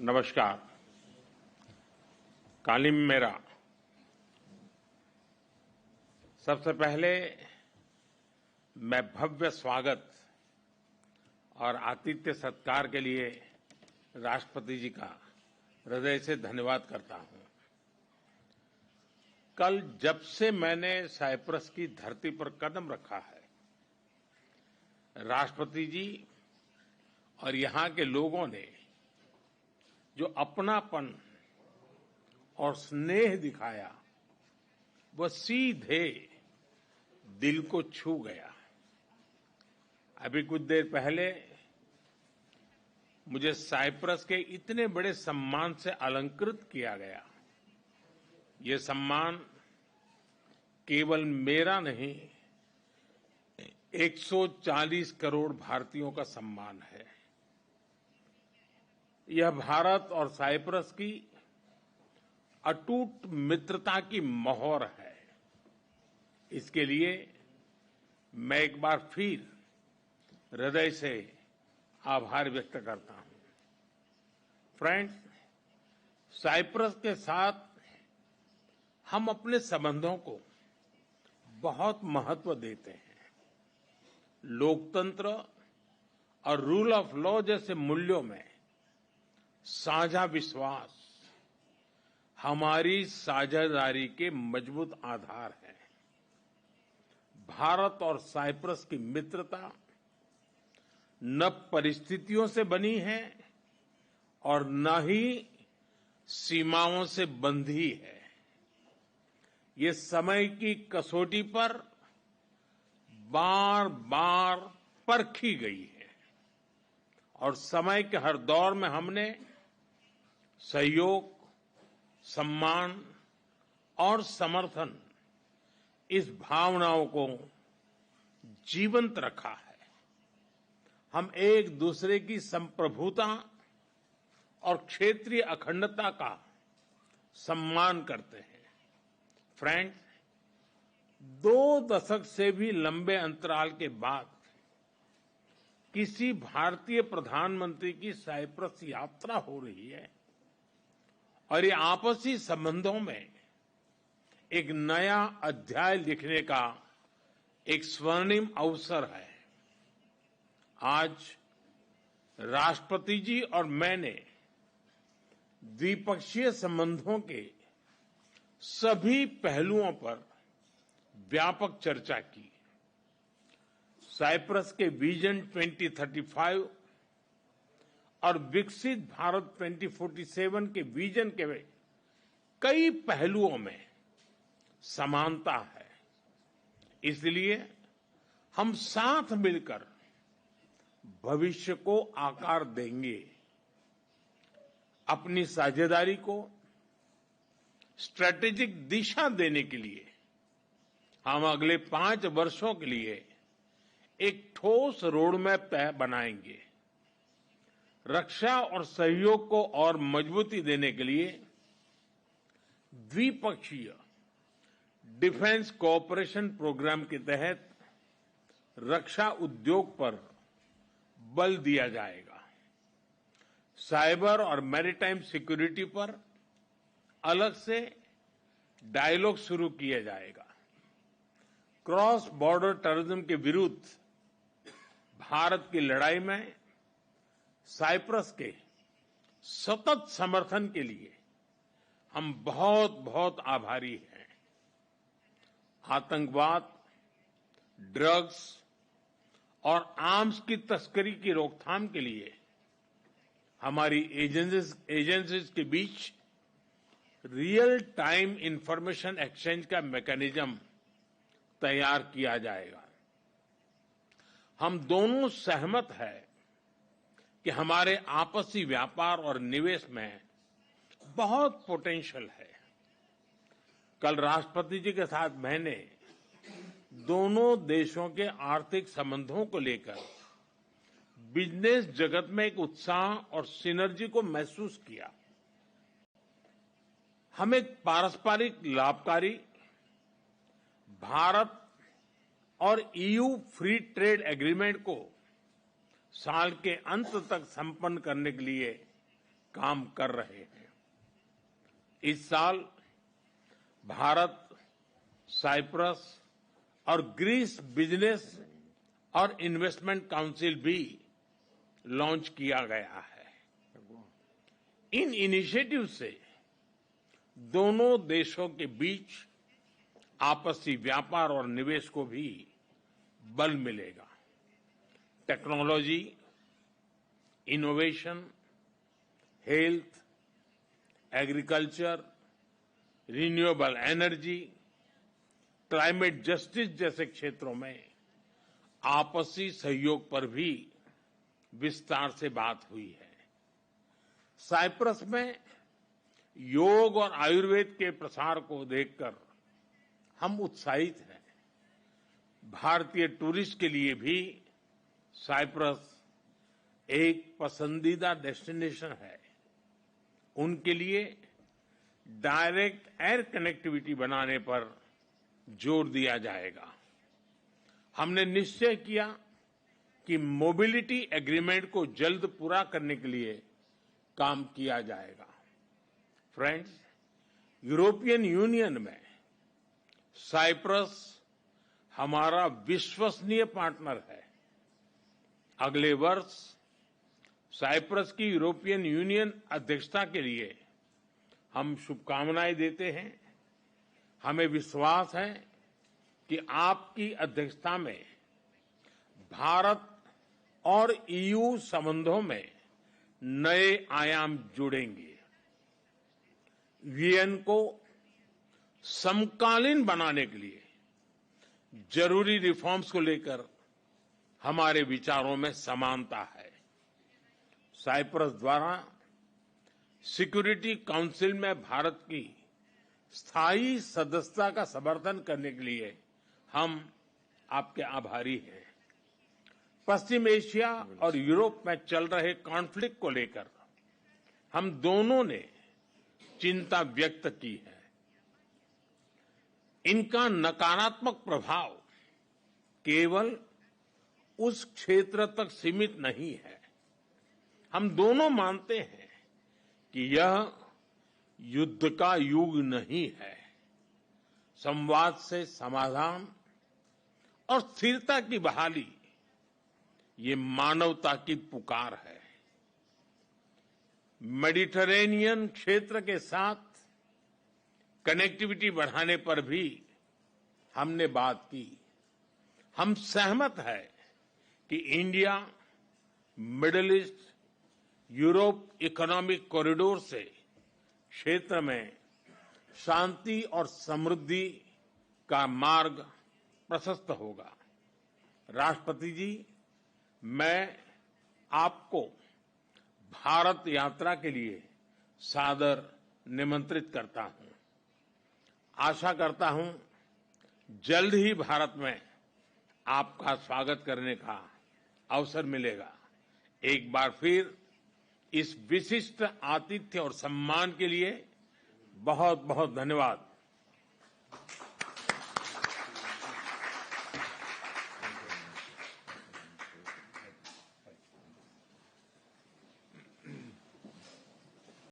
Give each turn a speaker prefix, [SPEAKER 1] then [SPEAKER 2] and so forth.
[SPEAKER 1] नमस्कार। कालिम मेरा। सबसे पहले मैं भव्य स्वागत और आतिथ्य सत्कार के लिए राष्ट्रपति जी का हृदय से धन्यवाद करता हूं। कल जब से मैंने साइप्रस की धरती पर कदम रखा है, राष्ट्रपति जी और यहां के लोगों ने जो अपनापन और स्नेह दिखाया, वह सीधे दिल को छू गया। अभी कुछ देर पहले मुझे साइप्रस के इतने बड़े सम्मान से अलंकृत किया गया। ये सम्मान केवल मेरा नहीं, 140 करोड़ भारतीयों का सम्मान है। यह भारत और साइप्रस की अटूट मित्रता की मोहर है। इसके लिए मैं एक बार फिर हृदय से आभार व्यक्त करता हूं। फ्रेंड्स, साइप्रस के साथ हम अपने संबंधों को बहुत महत्व देते हैं। लोकतंत्र और रूल ऑफ लॉ जैसे मूल्यों में साझा विश्वास हमारी साझेदारी के मजबूत आधार है। भारत और साइप्रस की मित्रता न परिस्थितियों से बनी है और न ही सीमाओं से बंधी है। ये समय की कसौटी पर बार बार परखी गई है और समय के हर दौर में हमने सहयोग, सम्मान और समर्थन, इस भावनाओं को जीवंत रखा है। हम एक दूसरे की संप्रभुता और क्षेत्रीय अखंडता का सम्मान करते हैं। फ्रेंड्स, 2 दशक से भी लंबे अंतराल के बाद किसी भारतीय प्रधानमंत्री की साइप्रस यात्रा हो रही है और ये आपसी संबंधों में एक नया अध्याय लिखने का एक स्वर्णिम अवसर है। आज राष्ट्रपति जी और मैंने द्विपक्षीय संबंधों के सभी पहलुओं पर व्यापक चर्चा की। साइप्रस के विजन 2035 और विकसित भारत 2047 के विजन के कई पहलुओं में समानता है। इसलिए हम साथ मिलकर भविष्य को आकार देंगे। अपनी साझेदारी को स्ट्रैटेजिक दिशा देने के लिए हम अगले 5 वर्षों के लिए एक ठोस रोडमैप बनाएंगे। रक्षा और सहयोग को और मजबूती देने के लिए द्विपक्षीय डिफेंस कोऑपरेशन प्रोग्राम के तहत रक्षा उद्योग पर बल दिया जाएगा। साइबर और मैरीटाइम सिक्योरिटी पर अलग से डायलॉग शुरू किया जाएगा। क्रॉस बॉर्डर टेररिज्म के विरुद्ध भारत की लड़ाई में साइप्रस के सतत समर्थन के लिए हम बहुत बहुत आभारी हैं। आतंकवाद, ड्रग्स और आर्म्स की तस्करी की रोकथाम के लिए हमारी एजेंसीज के बीच रियल टाइम इंफॉर्मेशन एक्सचेंज का मैकेनिज्म तैयार किया जाएगा। हम दोनों सहमत हैं कि हमारे आपसी व्यापार और निवेश में बहुत पोटेंशियल है। कल राष्ट्रपति जी के साथ मैंने दोनों देशों के आर्थिक संबंधों को लेकर बिजनेस जगत में एक उत्साह और सिनर्जी को महसूस किया। हम एक पारस्परिक लाभकारी भारत और ईयू फ्री ट्रेड एग्रीमेंट को साल के अंत तक संपन्न करने के लिए काम कर रहे हैं। इस साल भारत, साइप्रस और ग्रीस बिजनेस और इन्वेस्टमेंट काउंसिल भी लॉन्च किया गया है। इन इनिशिएटिव से दोनों देशों के बीच आपसी व्यापार और निवेश को भी बल मिलेगा। Technology, innovation, health, agriculture, renewable energy, climate justice जैसे क्षेत्रों में आपसी सहयोग पर भी विस्तार से बात हुई है। साइप्रस में योग और आयुर्वेद के प्रसार को देखकर हम उत्साहित हैं। भारतीय टूरिस्ट के लिए भी साइप्रस एक पसंदीदा डेस्टिनेशन है। उनके लिए डायरेक्ट एयर कनेक्टिविटी बनाने पर जोर दिया जाएगा। हमने निश्चय किया कि मोबिलिटी एग्रीमेंट को जल्द पूरा करने के लिए काम किया जाएगा। फ्रेंड्स, यूरोपियन यूनियन में साइप्रस हमारा विश्वसनीय पार्टनर है। अगले वर्ष साइप्रस की यूरोपियन यूनियन अध्यक्षता के लिए हम शुभकामनाएं देते हैं। हमें विश्वास है कि आपकी अध्यक्षता में भारत और ईयू संबंधों में नए आयाम जुड़ेंगे। वीएन को समकालीन बनाने के लिए जरूरी रिफॉर्म्स को लेकर हमारे विचारों में समानता है। साइप्रस द्वारा सिक्योरिटी काउंसिल में भारत की स्थायी सदस्यता का समर्थन करने के लिए हम आपके आभारी हैं। पश्चिम एशिया और यूरोप में चल रहे कॉन्फ्लिक्ट को लेकर हम दोनों ने चिंता व्यक्त की है। इनका नकारात्मक प्रभाव केवल उस क्षेत्र तक सीमित नहीं है। हम दोनों मानते हैं कि यह युद्ध का युग नहीं है। संवाद से समाधान और स्थिरता की बहाली ये मानवता की पुकार है। मेडिटरेनियन क्षेत्र के साथ कनेक्टिविटी बढ़ाने पर भी हमने बात की। हम सहमत हैं कि India middle east Europe economic corridor से क्षेत्र में शांति और समृद्धि का मार्ग प्रशस्त होगा। राष्ट्रपति जी, मैं आपको भारत यात्रा के लिए सादर निमंत्रित करता हूं। आशा करता हूं जल्द ही भारत में आपका स्वागत करने का अवसर मिलेगा। एक बार फिर इस विशिष्ट आतिथ्य और सम्मान के लिए बहुत बहुत धन्यवाद।